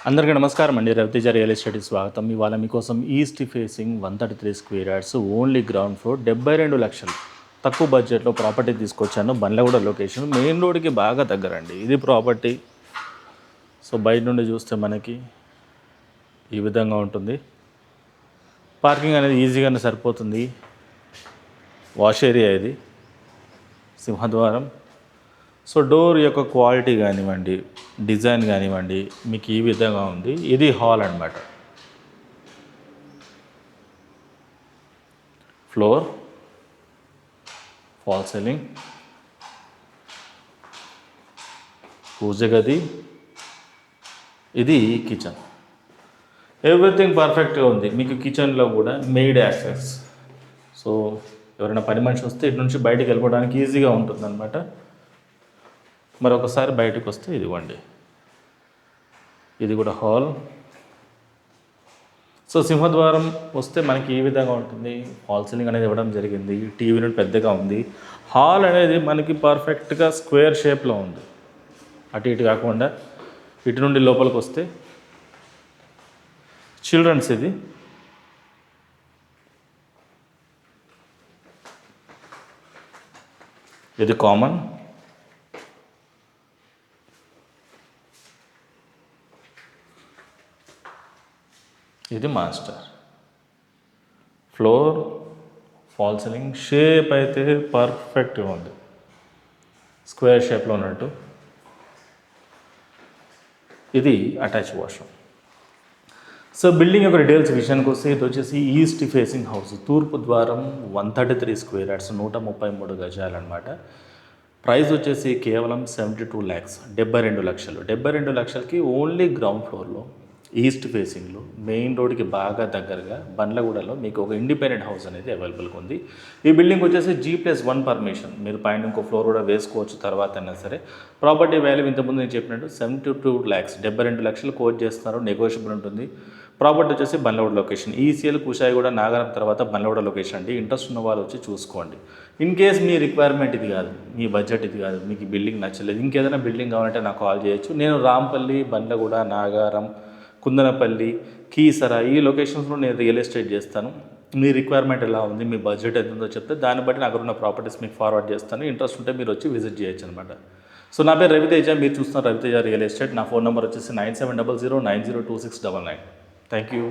అందరికీ నమస్కారం అండి. రవితేజ రియల్ ఎస్టేట్కి స్వాగతం. ఇవాళ మీకోసం east facing 133 square yards only ground floor 72 లక్షలు తక్కువ బడ్జెట్లో ప్రాపర్టీ తీసుకొచ్చాను. బండ్లగూడ లొకేషన్ మెయిన్ రోడ్కి బాగా దగ్గరండి ఇది ప్రాపర్టీ. సో బయట నుండి చూస్తే మనకి ఈ విధంగా ఉంటుంది. పార్కింగ్ అనేది ఈజీగానే సరిపోతుంది. వాష్ ఏరియా ఇది, సింహద్వారం. సో డోర్ యొక్క క్వాలిటీ కానివ్వండి, డిజైన్ కానివ్వండి మీకు ఈ విధంగా ఉంది. ఇది హాల్ అన్నమాట. ఫ్లోర్, ఫాల్ సీలింగ్, పూజ గది, ఇది కిచెన్. ఎవ్రీథింగ్ పర్ఫెక్ట్గా ఉంది. మీకు కిచెన్లో కూడా మెయిడ్ యాక్సెస్. సో ఎవరైనా పని మనిషి వస్తే ఇటు నుంచి బయటికి వెళ్ళిపోవడానికి ఈజీగా ఉంటుందన్నమాట. మరొకసారి బయటకు వస్తే ఇదిగోండి, ఇది కూడా హాల్. సో సింహద్వారం వస్తే మనకి ఈ విధంగా ఉంటుంది. హాల్ సీలింగ్ అనేది ఇవ్వడం జరిగింది. టీవీ యూనిట్ పెద్దగా ఉంది. హాల్ అనేది మనకి పర్ఫెక్ట్గా స్క్వేర్ షేప్లో ఉంది. అటు ఇటు కాకుండా ఇటు నుండి లోపలికి వస్తే చిల్డ్రన్స్, ఇది కామన్. ఇది master. Floor, fall ceiling, shape అయితే పర్ఫెక్ట్గా ఉంది, స్క్వేర్ షేప్లో ఉన్నట్టు. ఇది అటాచ్ వాష్రూమ్. సో బిల్డింగ్ యొక్క డీటెయిల్స్ విషయానికి వస్తే ఇది వచ్చేసి ఈస్ట్ ఫేసింగ్ హౌస్, తూర్పు ద్వారం, 133 స్క్వేర్ యార్డ్స్, 133 గజాలన్నమాట. ప్రైస్ వచ్చేసి కేవలం 72 ల్యాక్స్, 72 లక్షలు. 72 లక్షలకి ఓన్లీ గ్రౌండ్ ఫ్లోర్లో ఈస్ట్ ఫేసింగ్లో మెయిన్ రోడ్కి బాగా దగ్గరగా బండ్లగూడలో మీకు ఒక ఇండిపెండెంట్ హౌస్ అనేది అవైలబుల్గా ఉంది. ఈ బిల్డింగ్ వచ్చేసి G+1 పర్మిషన్. మీరు పైన ఇంకో ఫ్లోర్ కూడా వేసుకోవచ్చు తర్వాత అయినా సరే. ప్రాపర్టీ వాల్యూ ఇంతకుముందు నేను చెప్పినట్టు 72 ల్యాక్స్, 72 లక్షలు కోట్ చేస్తున్నారు. నెగోషియబుల్ ఉంటుంది. ప్రాపర్టీ వచ్చేసి బండ్లగూడ లొకేషన్, ఈసీఎల్ కుషాయిగూడ నాగరం తర్వాత బండ్లగూడ లొకేషన్ అండి. ఇంట్రెస్ట్ ఉన్న వాళ్ళు వచ్చి చూసుకోండి. ఇన్ కేస్ మీ రిక్వైర్మెంట్ ఇది కాదు, మీ బడ్జెట్ ఇది కాదు, మీకు ఈ బిల్డింగ్ నచ్చలేదు, ఇంకేదైనా బిల్డింగ్ కావాలంటే నాకు కాల్ చేయొచ్చు. నేను రాంపల్లి, బండ్లగూడ, నాగారం, కుందనపల్లి, కీసర ఈ లొకేషన్స్లో నేను రియల్ ఎస్టేట్ చేస్తాను. మీ రిక్వైర్మెంట్ ఎలా ఉంది, మీ బడ్జెట్ ఎంత ఉందో చెప్తే దాన్ని బట్టి నాకు ఉన్న ప్రాపర్టీస్ మీకు ఫార్వర్డ్ చేస్తాను. ఇంట్రెస్ట్ ఉంటే మీరు వచ్చి విజిట్ చేయొచ్చు అనమాట. సో నా పేరు రవితేజ, మీరు చూస్తున్నారు రవితేజ రియల్ ఎస్టేట్. నా ఫోన్ నెంబర్ వచ్చేసి 9700902699. Thank you.